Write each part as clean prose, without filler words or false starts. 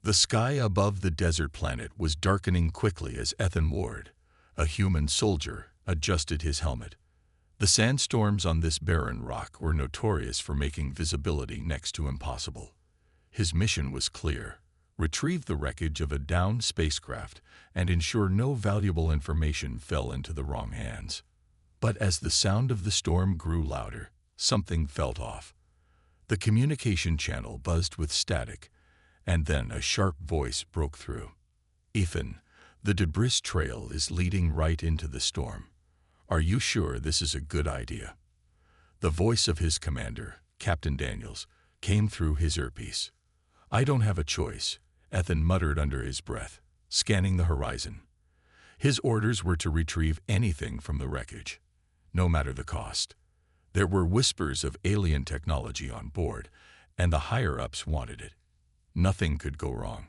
The sky above the desert planet was darkening quickly as Ethan Ward, a human soldier, adjusted his helmet. The sandstorms on this barren rock were notorious for making visibility next to impossible. His mission was clear: retrieve the wreckage of a downed spacecraft and ensure no valuable information fell into the wrong hands. But as the sound of the storm grew louder, something felt off. The communication channel buzzed with static, and then a sharp voice broke through. "Ethan, the debris trail is leading right into the storm. Are you sure this is a good idea?" The voice of his commander, Captain Daniels, came through his earpiece. "I don't have a choice," Ethan muttered under his breath, scanning the horizon. His orders were to retrieve anything from the wreckage, no matter the cost. There were whispers of alien technology on board, and the higher-ups wanted it. Nothing could go wrong.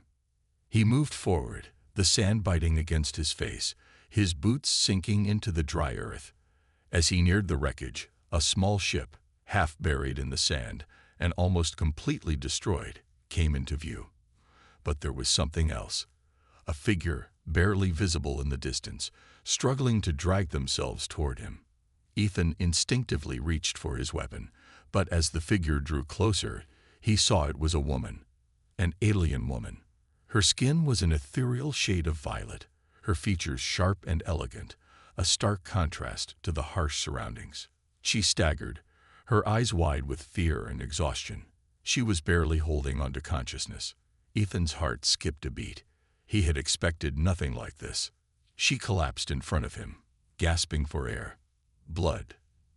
He moved forward, the sand biting against his face, his boots sinking into the dry earth. As he neared the wreckage, a small ship, half buried in the sand and almost completely destroyed, came into view. But there was something else. A figure, barely visible in the distance, struggling to drag themselves toward him. Ethan instinctively reached for his weapon, but as the figure drew closer, he saw it was a woman. An alien woman. Her skin was an ethereal shade of violet, her features sharp and elegant, a stark contrast to the harsh surroundings. She staggered, her eyes wide with fear and exhaustion. She was barely holding onto consciousness. Ethan's heart skipped a beat. He had expected nothing like this. She collapsed in front of him, gasping for air. Blood,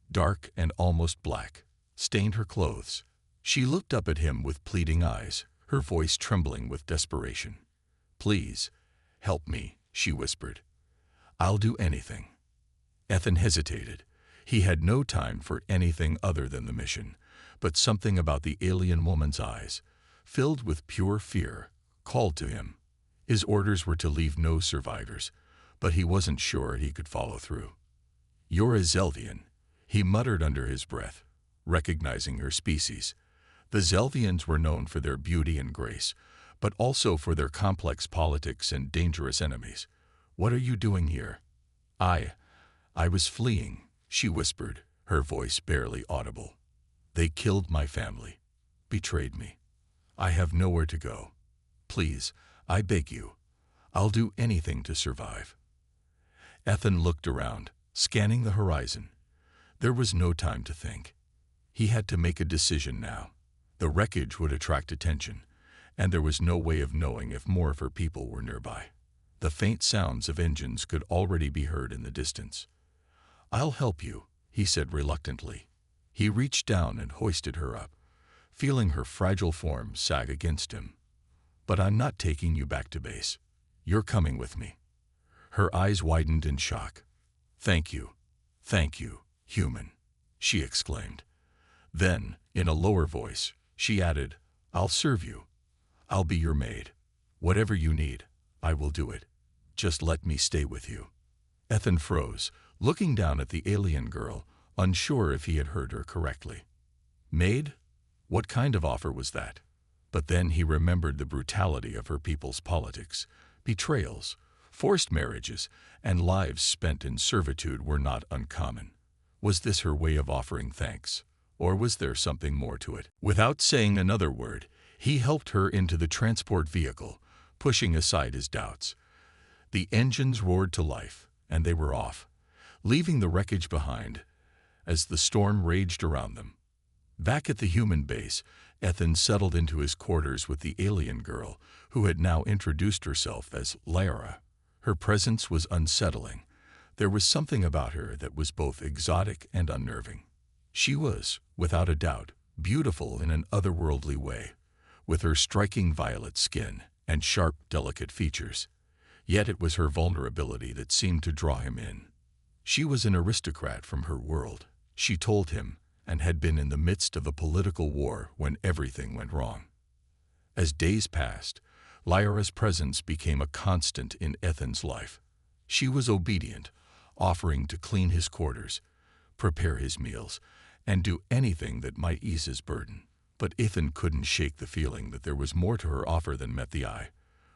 dark and almost black, stained her clothes. She looked up at him with pleading eyes, her voice trembling with desperation. "Please, help me," she whispered. "I'll do anything." Ethan hesitated. He had no time for anything other than the mission, but something about the alien woman's eyes, filled with pure fear, called to him. His orders were to leave no survivors, but he wasn't sure he could follow through. "You're a Zelvian," he muttered under his breath, recognizing her species. The Zelvians were known for their beauty and grace, but also for their complex politics and dangerous enemies. "What are you doing here?" I was fleeing," she whispered, her voice barely audible. "They killed my family, betrayed me. I have nowhere to go. Please, I beg you. I'll do anything to survive." Ethan looked around, scanning the horizon. There was no time to think. He had to make a decision now. The wreckage would attract attention, and there was no way of knowing if more of her people were nearby. The faint sounds of engines could already be heard in the distance. "I'll help you," he said reluctantly. He reached down and hoisted her up, feeling her fragile form sag against him. "But I'm not taking you back to base. You're coming with me." Her eyes widened in shock. Thank you, human," she exclaimed. Then, in a lower voice, she added, "I'll serve you. I'll be your maid. Whatever you need, I will do it. Just let me stay with you." Ethan froze, looking down at the alien girl, unsure if he had heard her correctly. Maid? What kind of offer was that? But then he remembered the brutality of her people's politics. Betrayals, forced marriages, and lives spent in servitude were not uncommon. Was this her way of offering thanks? Or was there something more to it? Without saying another word, he helped her into the transport vehicle, pushing aside his doubts. The engines roared to life, and they were off, leaving the wreckage behind as the storm raged around them. Back at the human base, Ethan settled into his quarters with the alien girl, who had now introduced herself as Lyra. Her presence was unsettling. There was something about her that was both exotic and unnerving. She was, without a doubt, beautiful in an otherworldly way, with her striking violet skin and sharp, delicate features. Yet it was her vulnerability that seemed to draw him in. She was an aristocrat from her world, she told him, and had been in the midst of a political war when everything went wrong. As days passed, Lyra's presence became a constant in Ethan's life. She was obedient, offering to clean his quarters, prepare his meals, and do anything that might ease his burden. But Ethan couldn't shake the feeling that there was more to her offer than met the eye.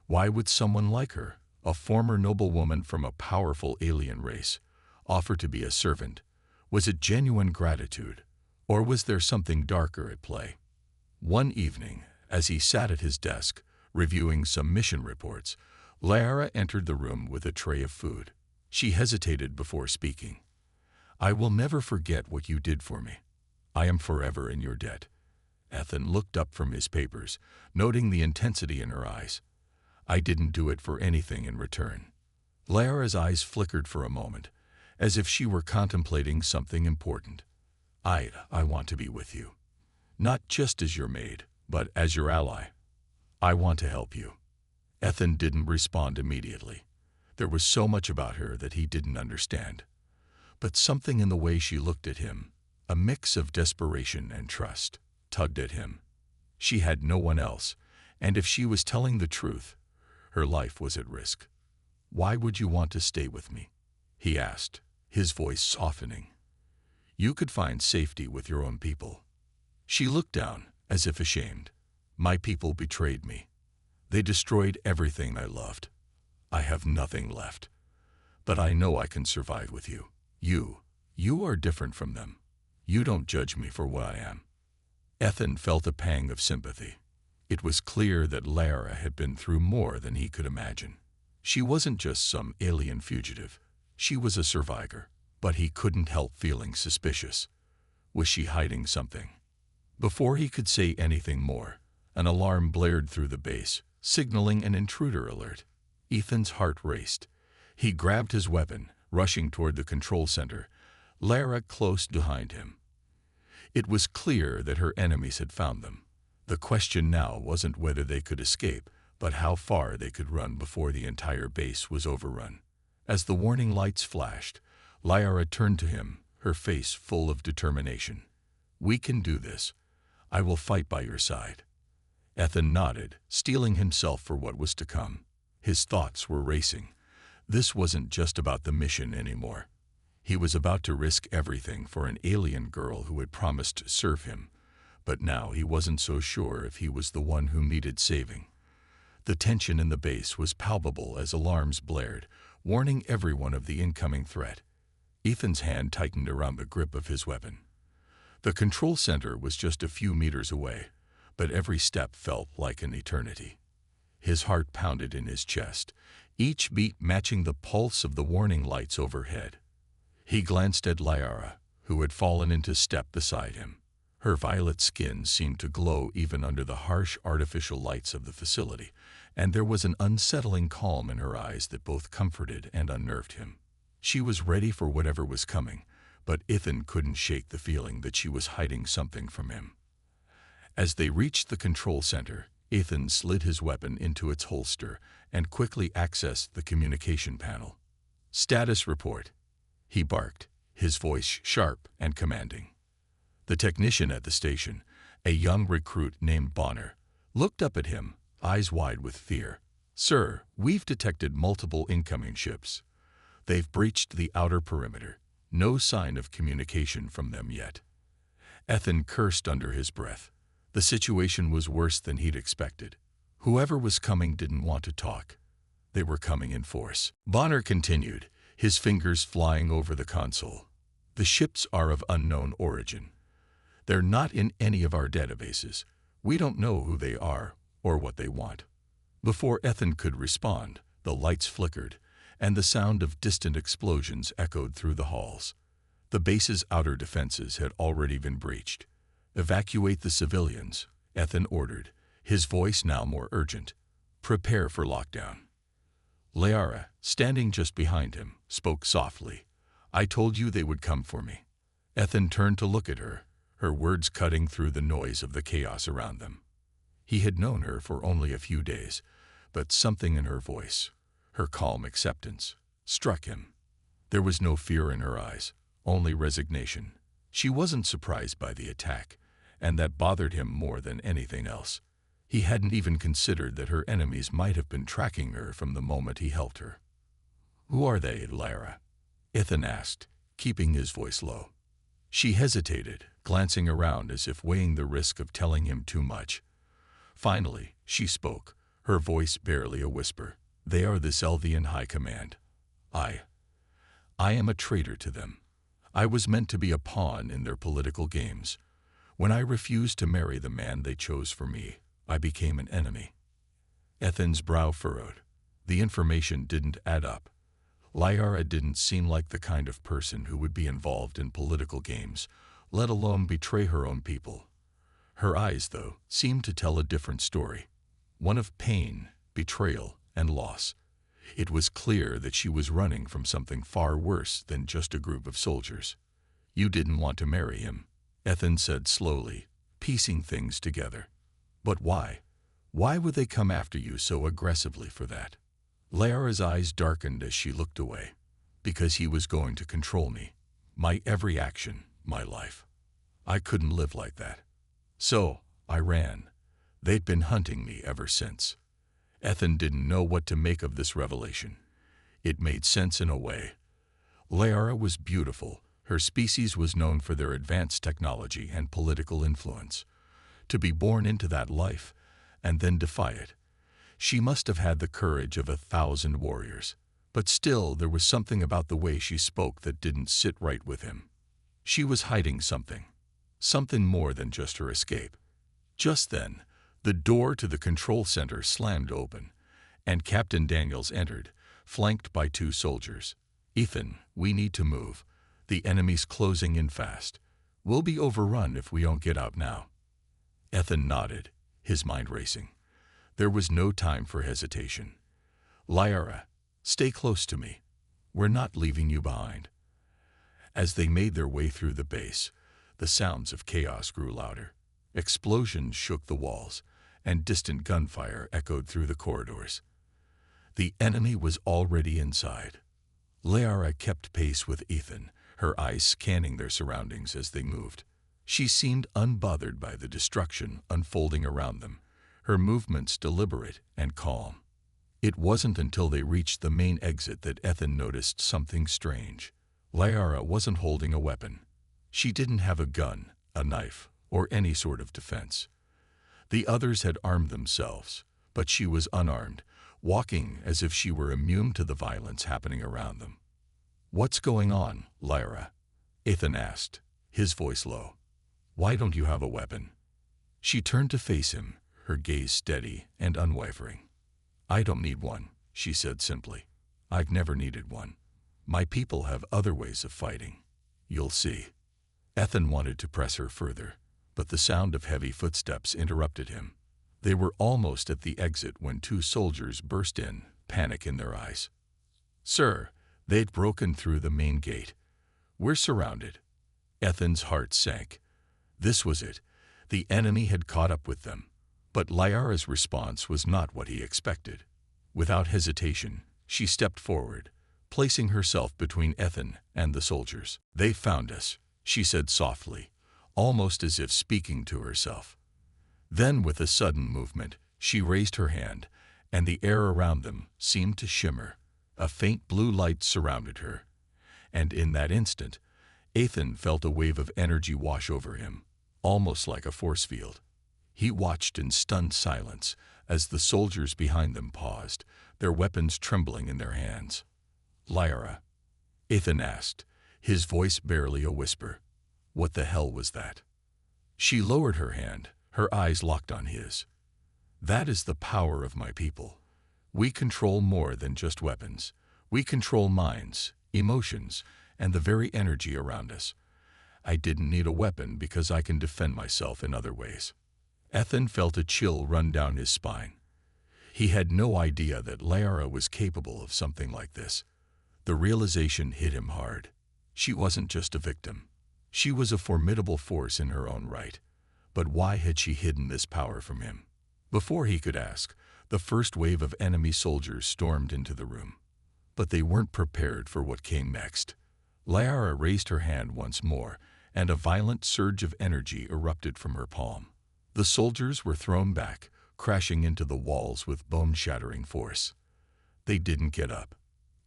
Why would someone like her, a former noblewoman from a powerful alien race, offer to be a servant? Was it genuine gratitude, or was there something darker at play? One evening, as he sat at his desk, reviewing some mission reports, Lara entered the room with a tray of food. She hesitated before speaking. "I will never forget what you did for me. I am forever in your debt." Ethan looked up from his papers, noting the intensity in her eyes. "I didn't do it for anything in return." Lara's eyes flickered for a moment, as if she were contemplating something important. I want to be with you. Not just as your maid, but as your ally. I want to help you." Ethan didn't respond immediately. There was so much about her that he didn't understand. But something in the way she looked at him, a mix of desperation and trust, tugged at him. She had no one else, and if she was telling the truth, her life was at risk. "Why would you want to stay with me?" he asked, his voice softening. "You could find safety with your own people." She looked down, as if ashamed. "My people betrayed me. They destroyed everything I loved. I have nothing left. But I know I can survive with you. You are different from them. You don't judge me for what I am." Ethan felt a pang of sympathy. It was clear that Lara had been through more than he could imagine. She wasn't just some alien fugitive. She was a survivor, but he couldn't help feeling suspicious. Was she hiding something? Before he could say anything more, an alarm blared through the base, signaling an intruder alert. Ethan's heart raced. He grabbed his weapon, rushing toward the control center, Lara close behind him. It was clear that her enemies had found them. The question now wasn't whether they could escape, but how far they could run before the entire base was overrun. As the warning lights flashed, Lara turned to him, her face full of determination. "We can do this. I will fight by your side." Ethan nodded, steeling himself for what was to come. His thoughts were racing. This wasn't just about the mission anymore. He was about to risk everything for an alien girl who had promised to serve him, but now he wasn't so sure if he was the one who needed saving. The tension in the base was palpable as alarms blared, warning everyone of the incoming threat. Ethan's hand tightened around the grip of his weapon. The control center was just a few meters away, but every step felt like an eternity. His heart pounded in his chest, each beat matching the pulse of the warning lights overhead. He glanced at Lara, who had fallen into step beside him. Her violet skin seemed to glow even under the harsh artificial lights of the facility, and there was an unsettling calm in her eyes that both comforted and unnerved him. She was ready for whatever was coming, but Ethan couldn't shake the feeling that she was hiding something from him. As they reached the control center, Ethan slid his weapon into its holster and quickly accessed the communication panel. "Status report," he barked, his voice sharp and commanding. The technician at the station, a young recruit named Bonner, looked up at him, eyes wide with fear. "Sir, we've detected multiple incoming ships. They've breached the outer perimeter. No sign of communication from them yet." Ethan cursed under his breath. The situation was worse than he'd expected. Whoever was coming didn't want to talk. They were coming in force. Bonner continued, his fingers flying over the console. "The ships are of unknown origin. They're not in any of our databases. We don't know who they are or what they want." Before Ethan could respond, the lights flickered, and the sound of distant explosions echoed through the halls. The base's outer defenses had already been breached. "Evacuate the civilians," Ethan ordered, his voice now more urgent. "Prepare for lockdown." Lara, standing just behind him, spoke softly. "I told you they would come for me." Ethan turned to look at her, her words cutting through the noise of the chaos around them. He had known her for only a few days, but something in her voice, her calm acceptance, struck him. There was no fear in her eyes, only resignation. She wasn't surprised by the attack, and that bothered him more than anything else. He hadn't even considered that her enemies might have been tracking her from the moment he helped her. "Who are they, Lara?" Ethan asked, keeping his voice low. She hesitated, glancing around as if weighing the risk of telling him too much. Finally, she spoke, her voice barely a whisper. They are the Selvian High Command. I am a traitor to them. I was meant to be a pawn in their political games. When I refused to marry the man they chose for me, I became an enemy. Ethan's brow furrowed. The information didn't add up. Lyara didn't seem like the kind of person who would be involved in political games, let alone betray her own people. Her eyes, though, seemed to tell a different story. One of pain, betrayal, and loss. It was clear that she was running from something far worse than just a group of soldiers. You didn't want to marry him, Ethan said slowly, piecing things together. But why? Why would they come after you so aggressively for that? Lyara's eyes darkened as she looked away. Because he was going to control me. My every action, my life. I couldn't live like that. So, I ran. They'd been hunting me ever since. Ethan didn't know what to make of this revelation. It made sense in a way. Lyara was beautiful. Her species was known for their advanced technology and political influence. To be born into that life, and then defy it. She must have had the courage of 1,000 warriors. But still, there was something about the way she spoke that didn't sit right with him. She was hiding something. Something more than just her escape. Just then, the door to the control center slammed open, and Captain Daniels entered, flanked by 2 soldiers. Ethan, we need to move. The enemy's closing in fast. We'll be overrun if we don't get out now. Ethan nodded, his mind racing. There was no time for hesitation. Lyara, stay close to me. We're not leaving you behind. As they made their way through the base, the sounds of chaos grew louder. Explosions shook the walls, and distant gunfire echoed through the corridors. The enemy was already inside. Lyara kept pace with Ethan, her eyes scanning their surroundings as they moved. She seemed unbothered by the destruction unfolding around them, her movements deliberate and calm. It wasn't until they reached the main exit that Ethan noticed something strange. Lyara wasn't holding a weapon. She didn't have a gun, a knife, or any sort of defense. The others had armed themselves, but she was unarmed, walking as if she were immune to the violence happening around them. What's going on, Lyara? Ethan asked, his voice low. Why don't you have a weapon? She turned to face him, her gaze steady and unwavering. I don't need one, she said simply. I've never needed one. My people have other ways of fighting. You'll see. Ethan wanted to press her further, but the sound of heavy footsteps interrupted him. They were almost at the exit when 2 soldiers burst in, panic in their eyes. Sir, they'd broken through the main gate. We're surrounded. Ethan's heart sank. This was it. The enemy had caught up with them. But Lyara's response was not what he expected. Without hesitation, she stepped forward, placing herself between Ethan and the soldiers. They found us, she said softly, almost as if speaking to herself. Then, with a sudden movement, she raised her hand, and the air around them seemed to shimmer. A faint blue light surrounded her. And in that instant, Ethan felt a wave of energy wash over him, almost like a force field. He watched in stunned silence as the soldiers behind them paused, their weapons trembling in their hands. Lyara, Ethan asked, his voice barely a whisper. What the hell was that? She lowered her hand, her eyes locked on his. That is the power of my people. We control more than just weapons. We control minds, emotions, and the very energy around us. I didn't need a weapon because I can defend myself in other ways. Ethan felt a chill run down his spine. He had no idea that Lyara was capable of something like this. The realization hit him hard. She wasn't just a victim. She was a formidable force in her own right. But why had she hidden this power from him? Before he could ask, the first wave of enemy soldiers stormed into the room. But they weren't prepared for what came next. Lyara raised her hand once more, and a violent surge of energy erupted from her palm. The soldiers were thrown back, crashing into the walls with bone-shattering force. They didn't get up.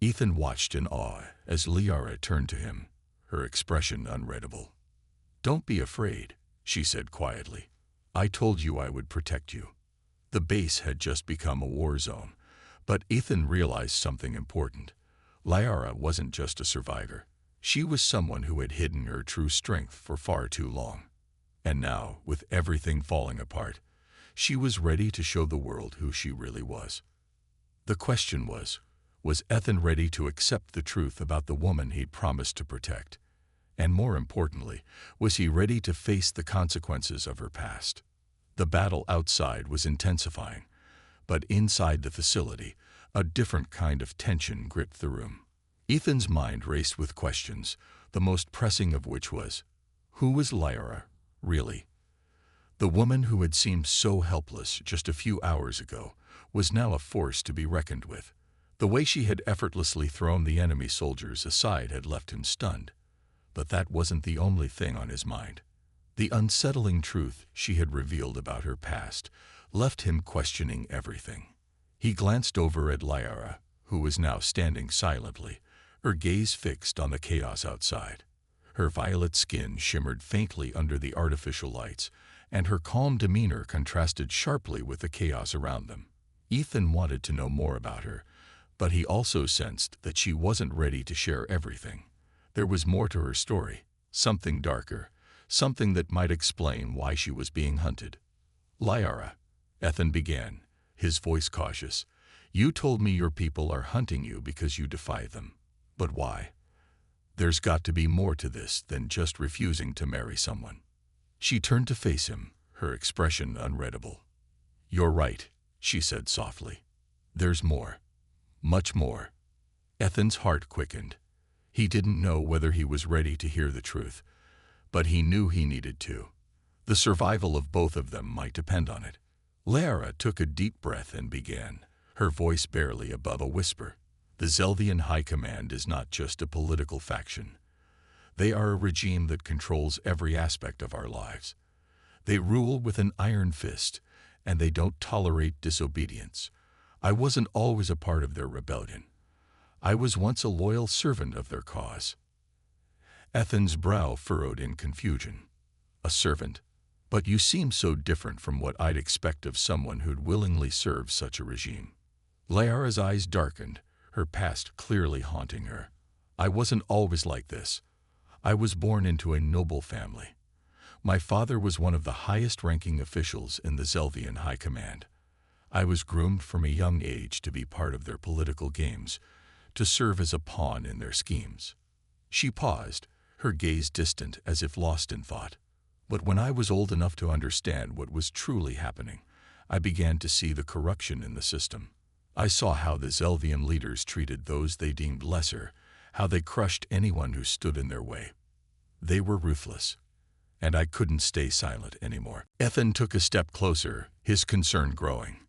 Ethan watched in awe as Lyara turned to him, her expression unreadable. "Don't be afraid," she said quietly. "I told you I would protect you." The base had just become a war zone, but Ethan realized something important. Lyra wasn't just a survivor. She was someone who had hidden her true strength for far too long. And now, with everything falling apart, she was ready to show the world who she really was. The question was Ethan ready to accept the truth about the woman he'd promised to protect? And more importantly, was he ready to face the consequences of her past? The battle outside was intensifying, but inside the facility, a different kind of tension gripped the room. Ethan's mind raced with questions, the most pressing of which was, who was Lyra, really? The woman who had seemed so helpless just a few hours ago was now a force to be reckoned with. The way she had effortlessly thrown the enemy soldiers aside had left him stunned. But that wasn't the only thing on his mind. The unsettling truth she had revealed about her past left him questioning everything. He glanced over at Lyra, who was now standing silently, her gaze fixed on the chaos outside. Her violet skin shimmered faintly under the artificial lights, and her calm demeanor contrasted sharply with the chaos around them. Ethan wanted to know more about her, but he also sensed that she wasn't ready to share everything. There was more to her story, something darker, something that might explain why she was being hunted. "Lyra," Ethan began, his voice cautious, "you told me your people are hunting you because you defy them. But why? There's got to be more to this than just refusing to marry someone." She turned to face him, her expression unreadable. "You're right," she said softly. "There's more. Much more." Ethan's heart quickened. He didn't know whether he was ready to hear the truth, but he knew he needed to. The survival of both of them might depend on it. Lyra took a deep breath and began, her voice barely above a whisper. "The Zelvian High Command is not just a political faction. They are a regime that controls every aspect of our lives. They rule with an iron fist, and they don't tolerate disobedience. I wasn't always a part of their rebellion. I was once a loyal servant of their cause." Ethan's brow furrowed in confusion. "A servant? But you seem so different from what I'd expect of someone who'd willingly serve such a regime." Lyra's eyes darkened, her past clearly haunting her. "I wasn't always like this. I was born into a noble family. My father was one of the highest-ranking officials in the Zelvian High Command. I was groomed from a young age to be part of their political games, to serve as a pawn in their schemes." She paused, her gaze distant as if lost in thought. "But when I was old enough to understand what was truly happening, I began to see the corruption in the system. I saw how the Zelvian leaders treated those they deemed lesser, how they crushed anyone who stood in their way. They were ruthless, and I couldn't stay silent anymore." Ethan took a step closer, his concern growing.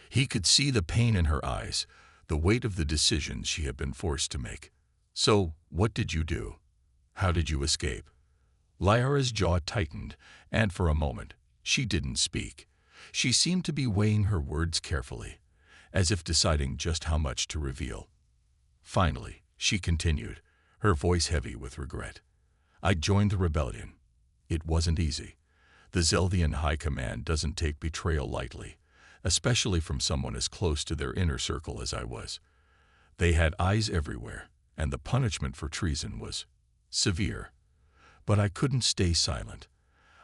He could see the pain in her eyes, the weight of the decisions she had been forced to make. "So, what did you do? How did you escape?" Lyra's jaw tightened, and for a moment, she didn't speak. She seemed to be weighing her words carefully, as if deciding just how much to reveal. Finally, she continued, her voice heavy with regret. "I joined the rebellion. It wasn't easy. The Zelvian High Command doesn't take betrayal lightly, especially from someone as close to their inner circle as I was. They had eyes everywhere, and the punishment for treason was severe. But I couldn't stay silent.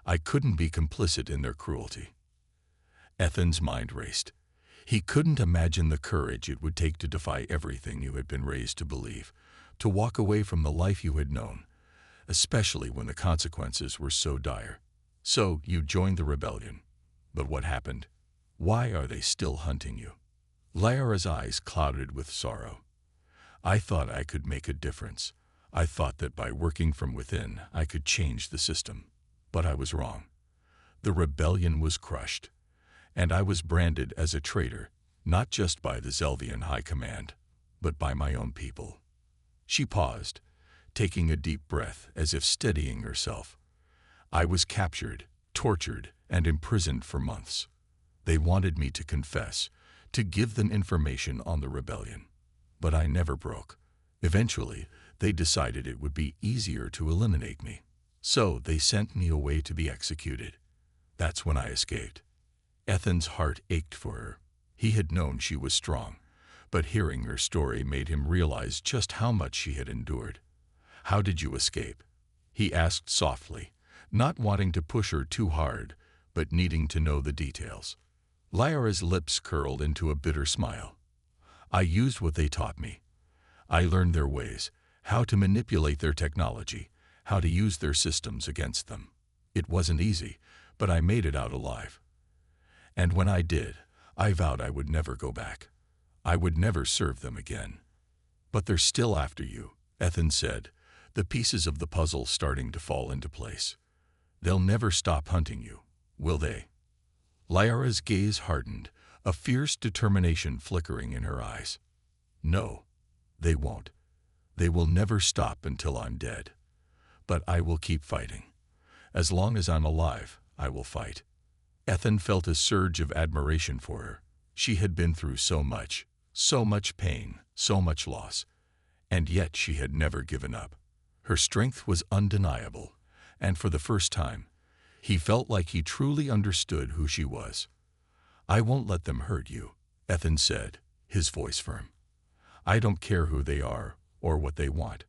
I couldn't be complicit in their cruelty." Ethan's mind raced. He couldn't imagine the courage it would take to defy everything you had been raised to believe, to walk away from the life you had known, especially when the consequences were so dire. "So, you joined the rebellion. But what happened? Why are they still hunting you?" Lyra's eyes clouded with sorrow. "I thought I could make a difference. I thought that by working from within, I could change the system. But I was wrong. The rebellion was crushed, and I was branded as a traitor, not just by the Zelvian High Command, but by my own people." She paused, taking a deep breath as if steadying herself. "I was captured, tortured, and imprisoned for months. They wanted me to confess, to give them information on the rebellion. But I never broke. Eventually, they decided it would be easier to eliminate me. So they sent me away to be executed. That's when I escaped. Ethan's heart ached for her. He had known she was strong, but hearing her story made him realize just how much she had endured. How did you escape? He asked softly, not wanting to push her too hard, but needing to know the details. Lyra's lips curled into a bitter smile. I used what they taught me. I learned their ways, how to manipulate their technology, how to use their systems against them. It wasn't easy, but I made it out alive. And when I did, I vowed I would never go back. I would never serve them again. But they're still after you, Ethan said, the pieces of the puzzle starting to fall into place. They'll never stop hunting you, will they? Lyra's gaze hardened, a fierce determination flickering in her eyes. No, they won't. They will never stop until I'm dead. But I will keep fighting. As long as I'm alive, I will fight. Ethan felt a surge of admiration for her. She had been through so much pain, so much loss, and yet she had never given up. Her strength was undeniable, and for the first time, he felt like he truly understood who she was. I won't let them hurt you, Ethan said, his voice firm. I don't care who they are or what they want.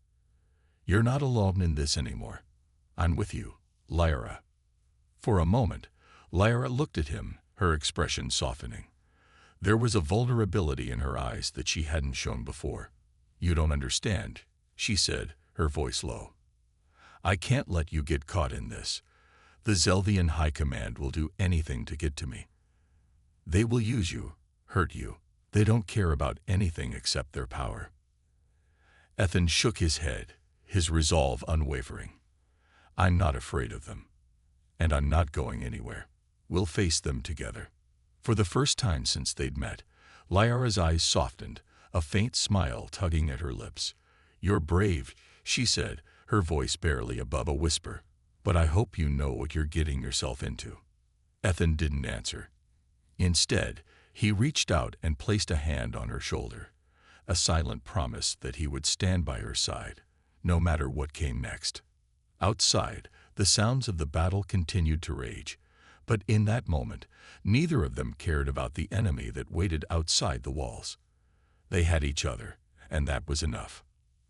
You're not alone in this anymore. I'm with you, Lyra. For a moment, Lyra looked at him, her expression softening. There was a vulnerability in her eyes that she hadn't shown before. You don't understand, she said, her voice low. I can't let you get caught in this. The Zelvian High Command will do anything to get to me. They will use you, hurt you. They don't care about anything except their power. Ethan shook his head, his resolve unwavering. I'm not afraid of them. And I'm not going anywhere. We'll face them together. For the first time since they'd met, Lyra's eyes softened, a faint smile tugging at her lips. You're brave, she said, her voice barely above a whisper. But I hope you know what you're getting yourself into. Ethan didn't answer. Instead, he reached out and placed a hand on her shoulder, a silent promise that he would stand by her side, no matter what came next. Outside, the sounds of the battle continued to rage, but in that moment, neither of them cared about the enemy that waited outside the walls. They had each other, and that was enough.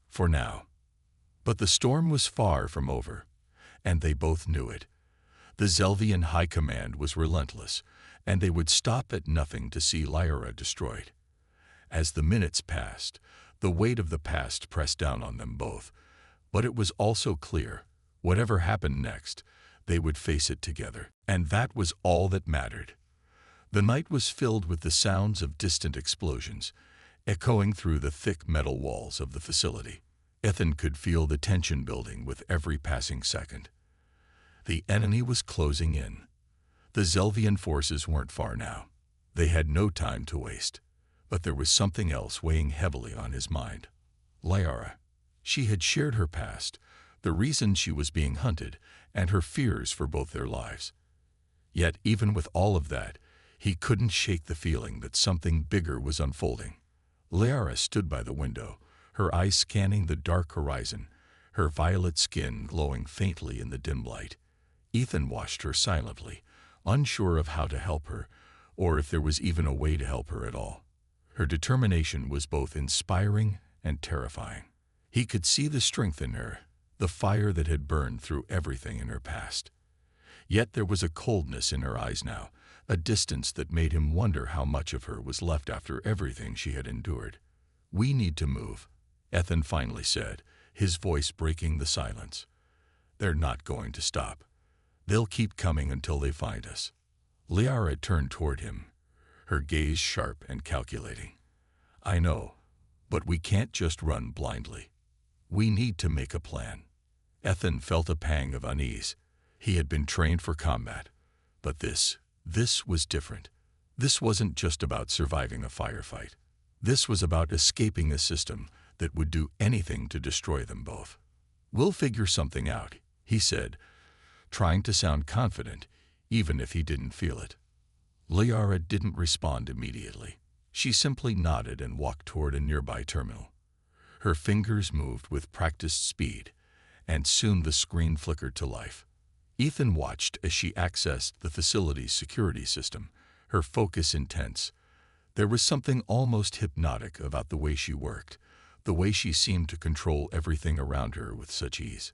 For now. But the storm was far from over, and they both knew it. The Zelvian High Command was relentless, and they would stop at nothing to see Lyra destroyed. As the minutes passed, the weight of the past pressed down on them both, but it was also clear, whatever happened next, they would face it together, and that was all that mattered. The night was filled with the sounds of distant explosions, echoing through the thick metal walls of the facility. Ethan could feel the tension building with every passing second. The enemy was closing in. The Zelvian forces weren't far now. They had no time to waste. But there was something else weighing heavily on his mind. Lyra. She had shared her past, the reason she was being hunted, and her fears for both their lives. Yet even with all of that, he couldn't shake the feeling that something bigger was unfolding. Lyra stood by the window, her eyes scanning the dark horizon, her violet skin glowing faintly in the dim light. Ethan watched her silently, unsure of how to help her, or if there was even a way to help her at all. Her determination was both inspiring and terrifying. He could see the strength in her, the fire that had burned through everything in her past. Yet there was a coldness in her eyes now, a distance that made him wonder how much of her was left after everything she had endured. We need to move, Ethan finally said, his voice breaking the silence. They're not going to stop. They'll keep coming until they find us. Lyra turned toward him, her gaze sharp and calculating. I know, but we can't just run blindly. We need to make a plan. Ethan felt a pang of unease. He had been trained for combat. But this was different. This wasn't just about surviving a firefight. This was about escaping a system that would do anything to destroy them both. We'll figure something out, he said, trying to sound confident, even if he didn't feel it. Lyra didn't respond immediately. She simply nodded and walked toward a nearby terminal. Her fingers moved with practiced speed, and soon the screen flickered to life. Ethan watched as she accessed the facility's security system, her focus intense. There was something almost hypnotic about the way she worked, the way she seemed to control everything around her with such ease.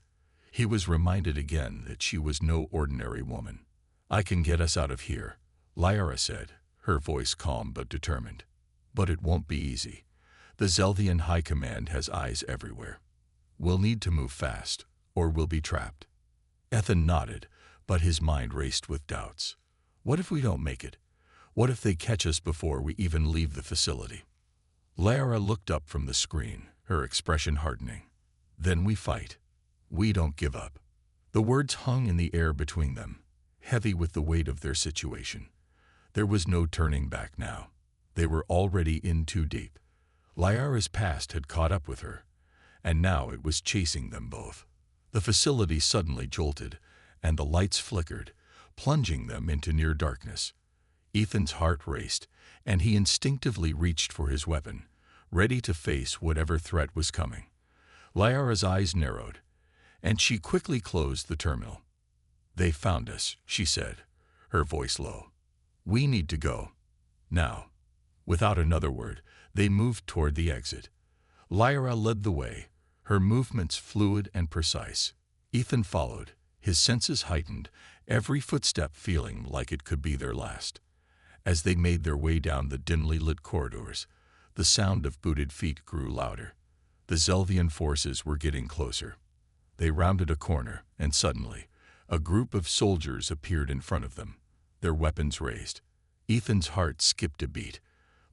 He was reminded again that she was no ordinary woman. "I can get us out of here," Lyra said, her voice calm but determined. "But it won't be easy. The Zelvian High Command has eyes everywhere. We'll need to move fast, or we'll be trapped." Ethan nodded, but his mind raced with doubts. What if we don't make it? What if they catch us before we even leave the facility? Lyra looked up from the screen, her expression hardening. "Then we fight. We don't give up." The words hung in the air between them, heavy with the weight of their situation. There was no turning back now. They were already in too deep. Lyra's past had caught up with her, and now it was chasing them both. The facility suddenly jolted, and the lights flickered, plunging them into near darkness. Ethan's heart raced, and he instinctively reached for his weapon, ready to face whatever threat was coming. Lyra's eyes narrowed, and she quickly closed the terminal. "They found us," she said, her voice low. "We need to go. Now." Without another word, they moved toward the exit. Lyra led the way, her movements fluid and precise. Ethan followed, his senses heightened, every footstep feeling like it could be their last. As they made their way down the dimly lit corridors, the sound of booted feet grew louder. The Zelvian forces were getting closer. They rounded a corner, and suddenly, a group of soldiers appeared in front of them, their weapons raised. Ethan's heart skipped a beat,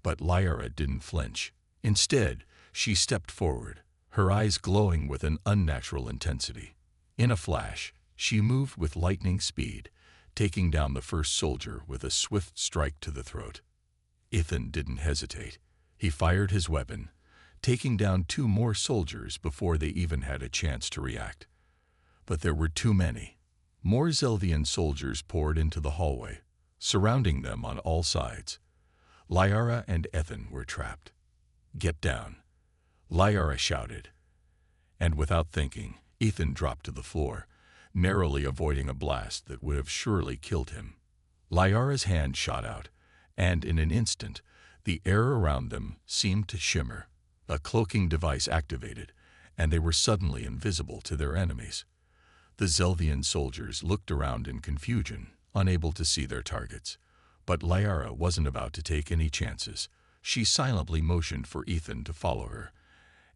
but Lyra didn't flinch. Instead, she stepped forward, her eyes glowing with an unnatural intensity. In a flash, she moved with lightning speed, taking down the first soldier with a swift strike to the throat. Ethan didn't hesitate. He fired his weapon, taking down 2 more soldiers before they even had a chance to react. But there were too many. More Zelvian soldiers poured into the hallway, surrounding them on all sides. Lyra and Ethan were trapped. "Get down," Lyra shouted. And without thinking, Ethan dropped to the floor, narrowly avoiding a blast that would have surely killed him. Lyra's hand shot out, and in an instant, the air around them seemed to shimmer. A cloaking device activated, and they were suddenly invisible to their enemies. The Zelvian soldiers looked around in confusion, unable to see their targets. But Lyra wasn't about to take any chances. She silently motioned for Ethan to follow her,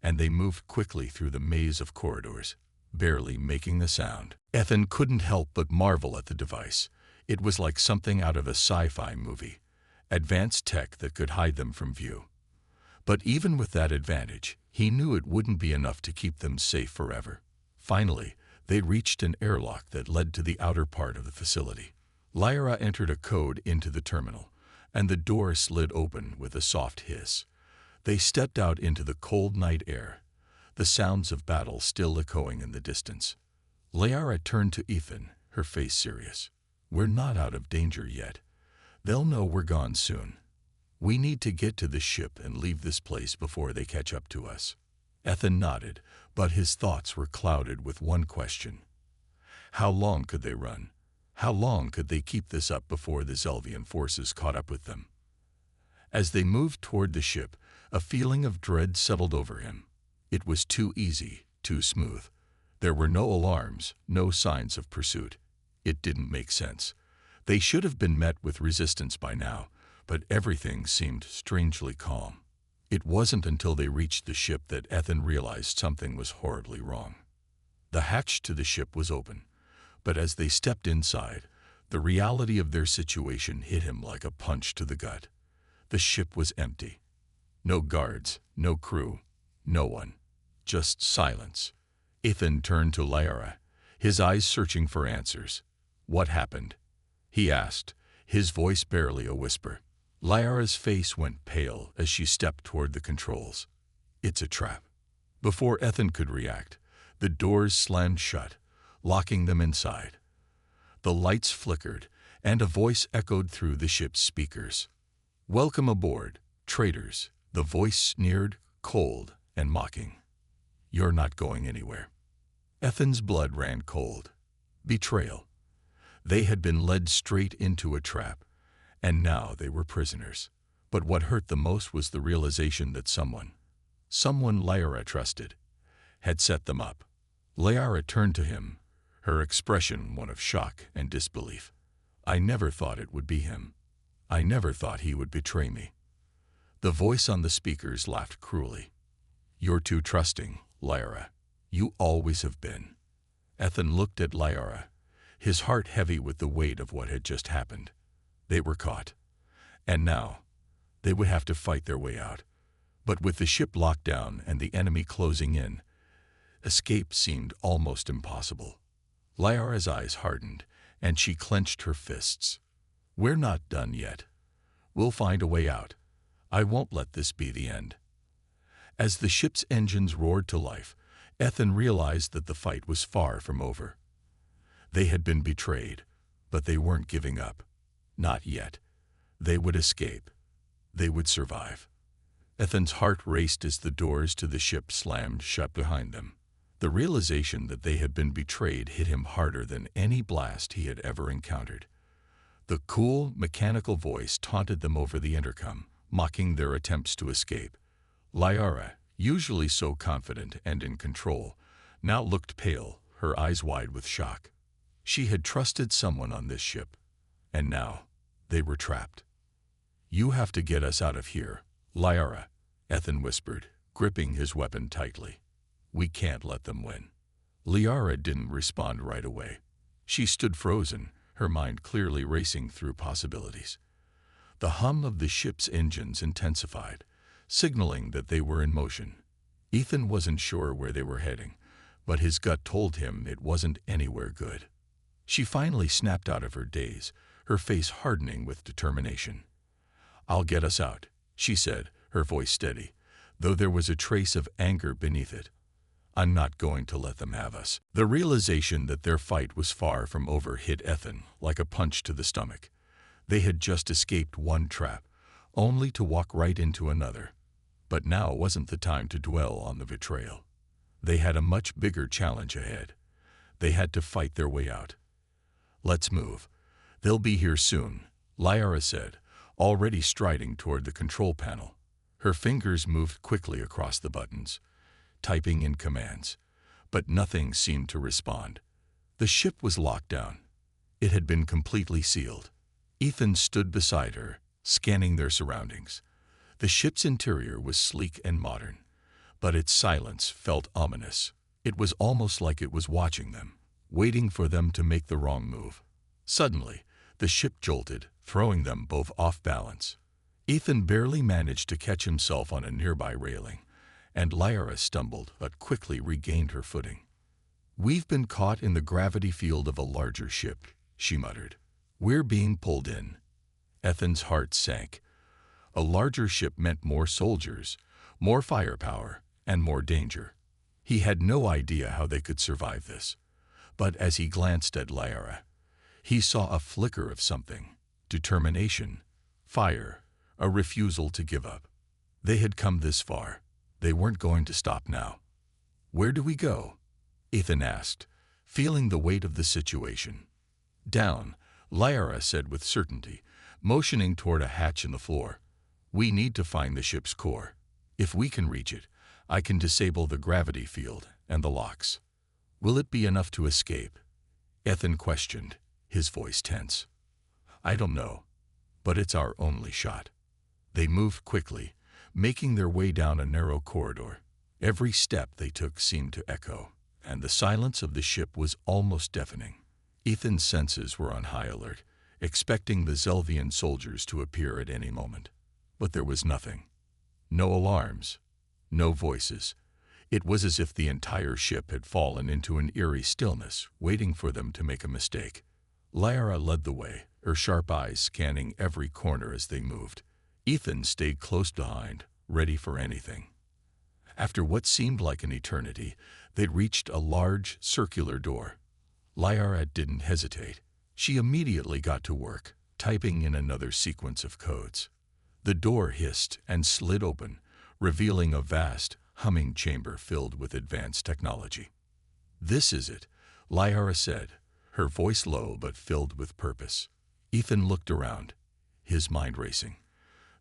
and they moved quickly through the maze of corridors, barely making a sound. Ethan couldn't help but marvel at the device. It was like something out of a sci-fi movie, advanced tech that could hide them from view. But even with that advantage, he knew it wouldn't be enough to keep them safe forever. Finally, they reached an airlock that led to the outer part of the facility. Lyra entered a code into the terminal, and the door slid open with a soft hiss. They stepped out into the cold night air, the sounds of battle still echoing in the distance. Lyra turned to Ethan, her face serious. "We're not out of danger yet. They'll know we're gone soon. We need to get to the ship and leave this place before they catch up to us." Ethan nodded, but his thoughts were clouded with one question. How long could they run? How long could they keep this up before the Zelvian forces caught up with them? As they moved toward the ship, a feeling of dread settled over him. It was too easy, too smooth. There were no alarms, no signs of pursuit. It didn't make sense. They should have been met with resistance by now, but everything seemed strangely calm. It wasn't until they reached the ship that Ethan realized something was horribly wrong. The hatch to the ship was open, but as they stepped inside, the reality of their situation hit him like a punch to the gut. The ship was empty. No guards, no crew, no one. Just silence. Ethan turned to Lyra, his eyes searching for answers. "What happened?" he asked, his voice barely a whisper. Lyra's face went pale as she stepped toward the controls. "It's a trap." Before Ethan could react, the doors slammed shut, locking them inside. The lights flickered, and a voice echoed through the ship's speakers. "Welcome aboard, traitors." The voice sneered, cold and mocking. "You're not going anywhere." Ethan's blood ran cold. Betrayal. They had been led straight into a trap, and now they were prisoners. But what hurt the most was the realization that someone Lyra trusted, had set them up. Lyra turned to him, her expression one of shock and disbelief. "I never thought it would be him. I never thought he would betray me." The voice on the speakers laughed cruelly. "You're too trusting, Lyra. You always have been." Ethan looked at Lyra, his heart heavy with the weight of what had just happened. They were caught, and now they would have to fight their way out. But with the ship locked down and the enemy closing in, escape seemed almost impossible. Lyra's eyes hardened, and she clenched her fists. "We're not done yet. We'll find a way out. I won't let this be the end." As the ship's engines roared to life, Ethan realized that the fight was far from over. They had been betrayed, but they weren't giving up. Not yet. They would escape. They would survive. Ethan's heart raced as the doors to the ship slammed shut behind them. The realization that they had been betrayed hit him harder than any blast he had ever encountered. The cool, mechanical voice taunted them over the intercom, mocking their attempts to escape. Lyra, usually so confident and in control, now looked pale, her eyes wide with shock. She had trusted someone on this ship, and now they were trapped. "You have to get us out of here, Lyra," Ethan whispered, gripping his weapon tightly. "We can't let them win." Lyra didn't respond right away. She stood frozen, her mind clearly racing through possibilities. The hum of the ship's engines intensified, signaling that they were in motion. Ethan wasn't sure where they were heading, but his gut told him it wasn't anywhere good. She finally snapped out of her daze, her face hardening with determination. "I'll get us out," she said, her voice steady, though there was a trace of anger beneath it. "I'm not going to let them have us." The realization that their fight was far from over hit Ethan like a punch to the stomach. They had just escaped one trap, only to walk right into another. But now wasn't the time to dwell on the betrayal. They had a much bigger challenge ahead. They had to fight their way out. "Let's move. They'll be here soon," Lyra said, already striding toward the control panel. Her fingers moved quickly across the buttons, typing in commands, but nothing seemed to respond. The ship was locked down. It had been completely sealed. Ethan stood beside her, scanning their surroundings. The ship's interior was sleek and modern, but its silence felt ominous. It was almost like it was watching them, waiting for them to make the wrong move. Suddenly, the ship jolted, throwing them both off balance. Ethan barely managed to catch himself on a nearby railing, and Lyra stumbled but quickly regained her footing. "We've been caught in the gravity field of a larger ship," she muttered. "We're being pulled in." Ethan's heart sank. A larger ship meant more soldiers, more firepower, and more danger. He had no idea how they could survive this. But as he glanced at Lyra, he saw a flicker of something: determination, fire, a refusal to give up. They had come this far. They weren't going to stop now. "Where do we go?" Ethan asked, feeling the weight of the situation. "Down," Lyra said with certainty, motioning toward a hatch in the floor. "We need to find the ship's core. If we can reach it, I can disable the gravity field and the locks." "Will it be enough to escape?" Ethan questioned, his voice tense. "I don't know, but it's our only shot." They moved quickly, making their way down a narrow corridor. Every step they took seemed to echo, and the silence of the ship was almost deafening. Ethan's senses were on high alert, expecting the Zelvian soldiers to appear at any moment. But there was nothing. No alarms, no voices. It was as if the entire ship had fallen into an eerie stillness, waiting for them to make a mistake. Lyra led the way, her sharp eyes scanning every corner as they moved. Ethan stayed close behind, ready for anything. After what seemed like an eternity, they'd reached a large, circular door. Lyra didn't hesitate. She immediately got to work, typing in another sequence of codes. The door hissed and slid open, revealing a vast, humming chamber filled with advanced technology. "This is it," Lyra said, her voice low but filled with purpose. Ethan looked around, his mind racing.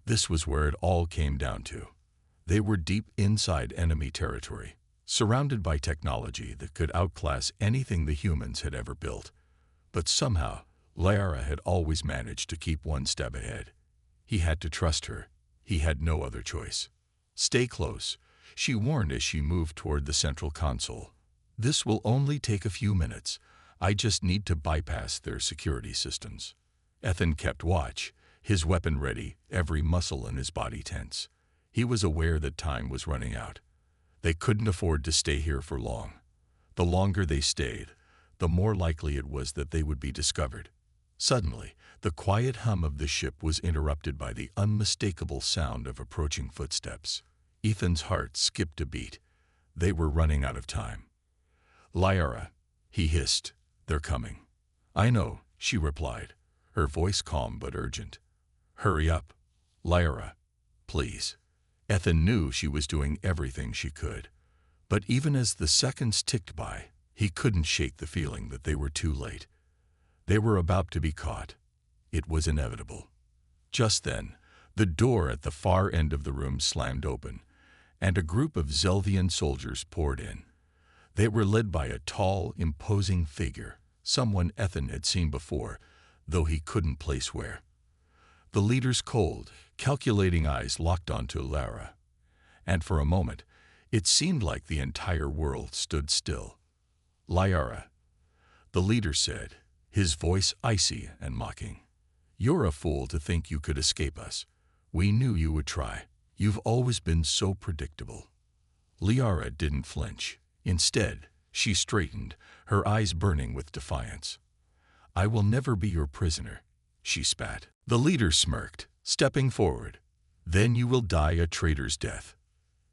This was where it all came down to. They were deep inside enemy territory, surrounded by technology that could outclass anything the humans had ever built. But somehow, Lyra had always managed to keep one step ahead. He had to trust her. He had no other choice. "Stay close," she warned as she moved toward the central console. "This will only take a few minutes. I just need to bypass their security systems." Ethan kept watch, his weapon ready, every muscle in his body tense. He was aware that time was running out. They couldn't afford to stay here for long. The longer they stayed, the more likely it was that they would be discovered. Suddenly, the quiet hum of the ship was interrupted by the unmistakable sound of approaching footsteps. Ethan's heart skipped a beat. They were running out of time. "Lyra," he hissed, "they're coming." "I know," she replied, her voice calm but urgent. "Hurry up, Lyra, please." Ethan knew she was doing everything she could. But even as the seconds ticked by, he couldn't shake the feeling that they were too late. They were about to be caught. It was inevitable. Just then, the door at the far end of the room slammed open, and a group of Zelvian soldiers poured in. They were led by a tall, imposing figure, someone Ethan had seen before, though he couldn't place where. The leader's cold, calculating eyes locked onto Lyra, and for a moment, it seemed like the entire world stood still. "Lyra," the leader said, his voice icy and mocking. "You're a fool to think you could escape us. We knew you would try. You've always been so predictable." Lyra didn't flinch. Instead, she straightened, her eyes burning with defiance. "I will never be your prisoner," she spat. The leader smirked, stepping forward. "Then you will die a traitor's death."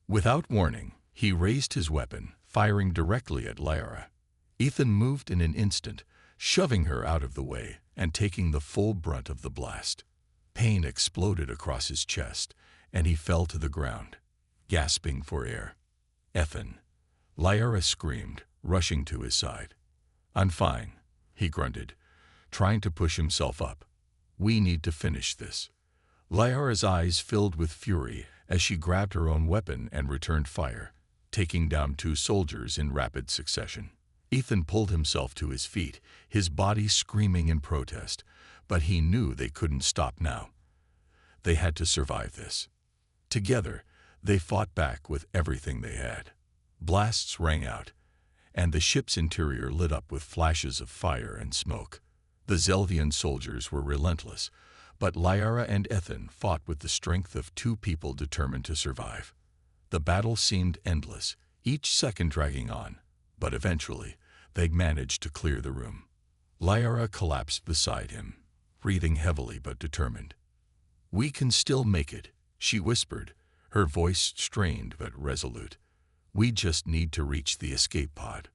Without warning, he raised his weapon, firing directly at Lyra. Ethan moved in an instant, shoving her out of the way and taking the full brunt of the blast. Pain exploded across his chest, and he fell to the ground, gasping for air. "Ethan," Lyra screamed, rushing to his side. "I'm fine," he grunted, trying to push himself up. "We need to finish this." Lyra's eyes filled with fury as she grabbed her own weapon and returned fire, taking down 2 soldiers in rapid succession. Ethan pulled himself to his feet, his body screaming in protest, but he knew they couldn't stop now. They had to survive this. Together, they fought back with everything they had. Blasts rang out, and the ship's interior lit up with flashes of fire and smoke. The Zelvian soldiers were relentless, but Lyra and Ethan fought with the strength of 2 people determined to survive. The battle seemed endless, each second dragging on, but eventually, they managed to clear the room. Lyra collapsed beside him, breathing heavily but determined. "We can still make it," she whispered, her voice strained but resolute. "We just need to reach the escape pod."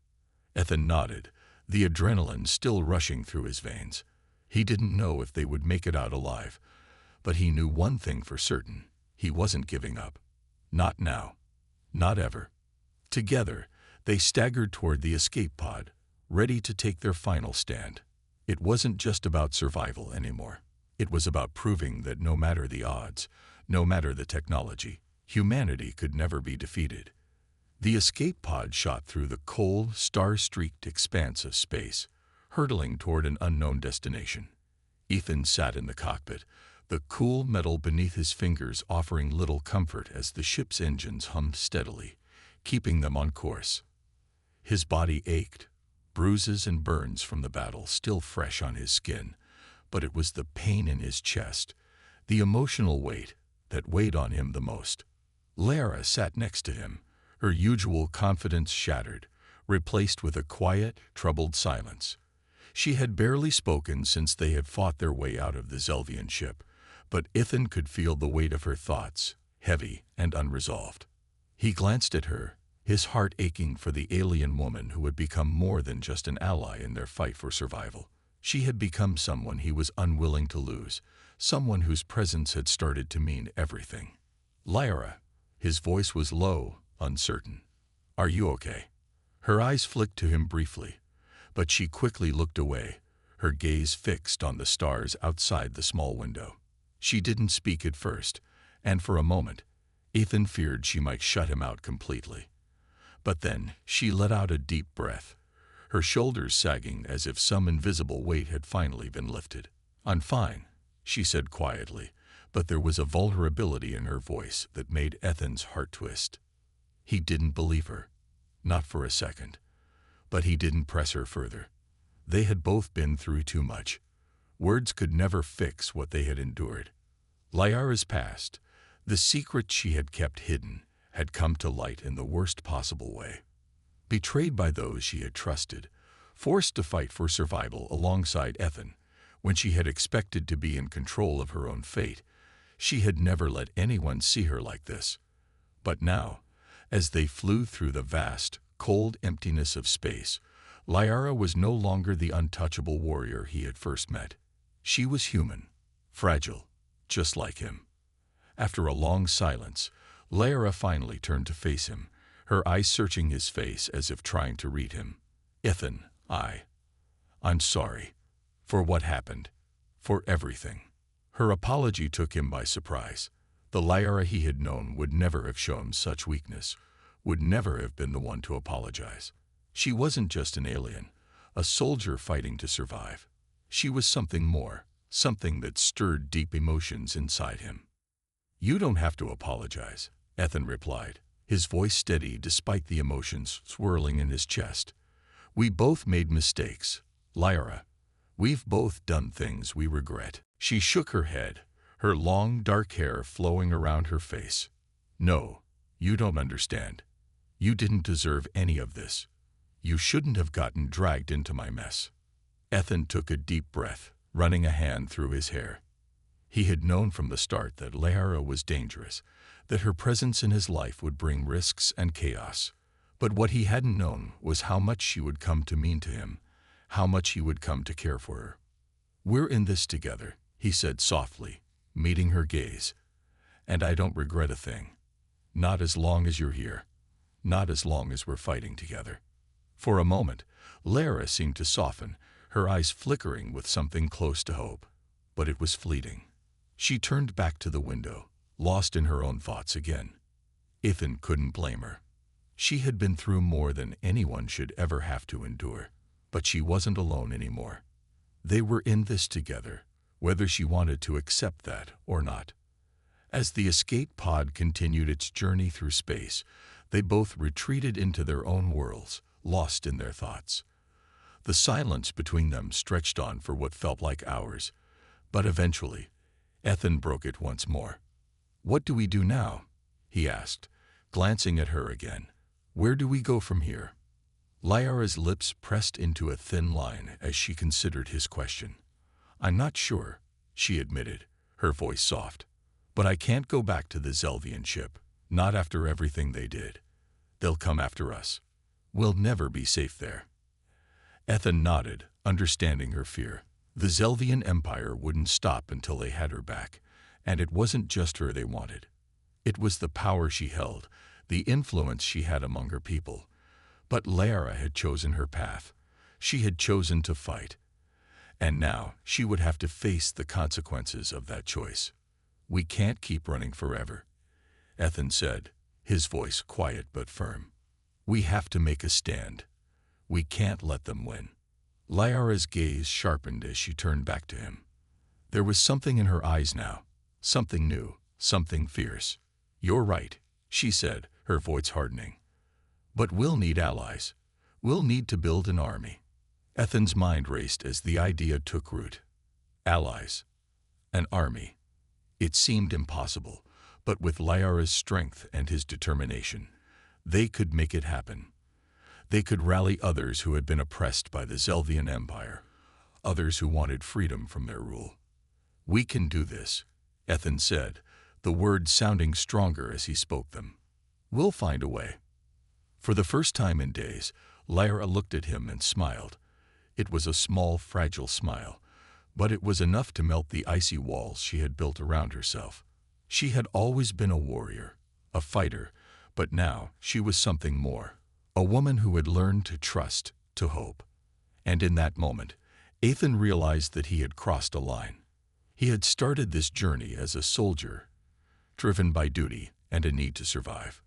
Ethan nodded, the adrenaline still rushing through his veins. He didn't know if they would make it out alive, but he knew one thing for certain: he wasn't giving up. Not now. Not ever. Together, they staggered toward the escape pod, ready to take their final stand. It wasn't just about survival anymore. It was about proving that no matter the odds, no matter the technology, humanity could never be defeated. The escape pod shot through the cold, star-streaked expanse of space, hurtling toward an unknown destination. Ethan sat in the cockpit, the cool metal beneath his fingers offering little comfort as the ship's engines hummed steadily, keeping them on course. His body ached, bruises and burns from the battle still fresh on his skin, but it was the pain in his chest, the emotional weight, that weighed on him the most. Lyra sat next to him, her usual confidence shattered, replaced with a quiet, troubled silence. She had barely spoken since they had fought their way out of the Zelvian ship, but Ethan could feel the weight of her thoughts, heavy and unresolved. He glanced at her, his heart aching for the alien woman who had become more than just an ally in their fight for survival. She had become someone he was unwilling to lose, someone whose presence had started to mean everything. "Lyra," his voice was low, uncertain. "Are you okay?" Her eyes flicked to him briefly, but she quickly looked away, her gaze fixed on the stars outside the small window. She didn't speak at first, and for a moment, Ethan feared she might shut him out completely. But then she let out a deep breath, her shoulders sagging as if some invisible weight had finally been lifted. "I'm fine," she said quietly, but there was a vulnerability in her voice that made Ethan's heart twist. He didn't believe her, not for a second, but he didn't press her further. They had both been through too much. Words could never fix what they had endured. Lyara's past, the secret she had kept hidden, had come to light in the worst possible way. Betrayed by those she had trusted, forced to fight for survival alongside Ethan, when she had expected to be in control of her own fate, she had never let anyone see her like this. But now, as they flew through the vast, cold emptiness of space, Lyara was no longer the untouchable warrior he had first met. She was human, fragile, just like him. After a long silence, Lyara finally turned to face him, her eyes searching his face as if trying to read him. "Ethan, I'm sorry. For what happened. For everything." Her apology took him by surprise. The Lyara he had known would never have shown such weakness, would never have been the one to apologize. She wasn't just an alien, a soldier fighting to survive. She was something more, something that stirred deep emotions inside him. "You don't have to apologize," Ethan replied, his voice steady despite the emotions swirling in his chest. "We both made mistakes, Lyara. We've both done things we regret." She shook her head, her long, dark hair flowing around her face. "No, you don't understand. You didn't deserve any of this. You shouldn't have gotten dragged into my mess." Ethan took a deep breath, running a hand through his hair. He had known from the start that Lyara was dangerous, that her presence in his life would bring risks and chaos. But what he hadn't known was how much she would come to mean to him, how much he would come to care for her. "We're in this together," he said softly, meeting her gaze. "And I don't regret a thing. Not as long as you're here. Not as long as we're fighting together." For a moment, Lyara seemed to soften, her eyes flickering with something close to hope. But it was fleeting. She turned back to the window, lost in her own thoughts again. Ethan couldn't blame her. She had been through more than anyone should ever have to endure. But she wasn't alone anymore. They were in this together, whether she wanted to accept that or not. As the escape pod continued its journey through space, they both retreated into their own worlds, lost in their thoughts. The silence between them stretched on for what felt like hours, but eventually, Ethan broke it once more. "What do we do now?" he asked, glancing at her again. "Where do we go from here?" Lyara's lips pressed into a thin line as she considered his question. "I'm not sure," she admitted, her voice soft. "But I can't go back to the Zelvian ship, not after everything they did. They'll come after us. We'll never be safe there." Ethan nodded, understanding her fear. The Zelvian Empire wouldn't stop until they had her back, and it wasn't just her they wanted. It was the power she held, the influence she had among her people. But Lyara had chosen her path. She had chosen to fight. And now she would have to face the consequences of that choice. "We can't keep running forever," Ethan said, his voice quiet but firm. "We have to make a stand. We can't let them win." Lyara's gaze sharpened as she turned back to him. There was something in her eyes now, something new, something fierce. "You're right," she said, her voice hardening. "But we'll need allies. We'll need to build an army." Ethan's mind raced as the idea took root. Allies. An army. It seemed impossible, but with Lyara's strength and his determination, they could make it happen. They could rally others who had been oppressed by the Zelvian Empire, others who wanted freedom from their rule. "We can do this," Ethan said, the words sounding stronger as he spoke them. "We'll find a way." For the first time in days, Lyra looked at him and smiled. It was a small, fragile smile, but it was enough to melt the icy walls she had built around herself. She had always been a warrior, a fighter, but now she was something more, a woman who had learned to trust, to hope. And in that moment, Ethan realized that he had crossed a line. He had started this journey as a soldier, driven by duty and a need to survive.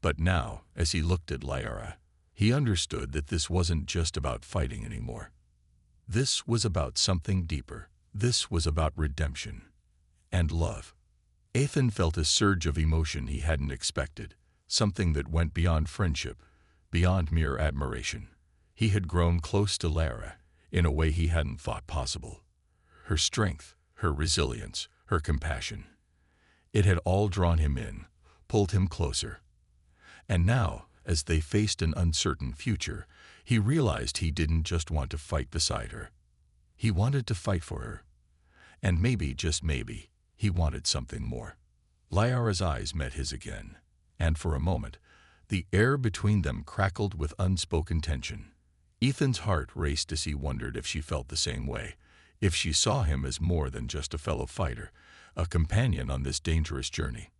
But now, as he looked at Lyra, he understood that this wasn't just about fighting anymore. This was about something deeper. This was about redemption and love. Ethan felt a surge of emotion he hadn't expected, something that went beyond friendship, beyond mere admiration. He had grown close to Lyra in a way he hadn't thought possible. Her strength, her resilience, her compassion. It had all drawn him in, pulled him closer. And now, as they faced an uncertain future, he realized he didn't just want to fight beside her. He wanted to fight for her. And maybe, just maybe, he wanted something more. Lyra's eyes met his again, and for a moment, the air between them crackled with unspoken tension. Ethan's heart raced as he wondered if she felt the same way, if she saw him as more than just a fellow fighter, a companion on this dangerous journey.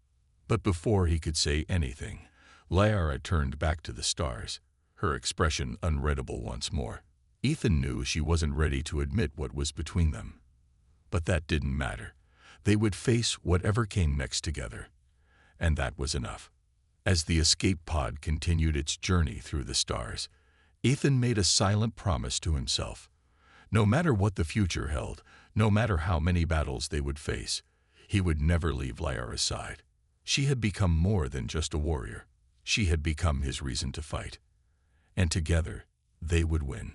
But before he could say anything, Lyra turned back to the stars, her expression unreadable once more. Ethan knew she wasn't ready to admit what was between them. But that didn't matter. They would face whatever came next together. And that was enough. As the escape pod continued its journey through the stars, Ethan made a silent promise to himself. No matter what the future held, no matter how many battles they would face, he would never leave Lyra's side. She had become more than just a warrior. She had become his reason to fight. And together, they would win.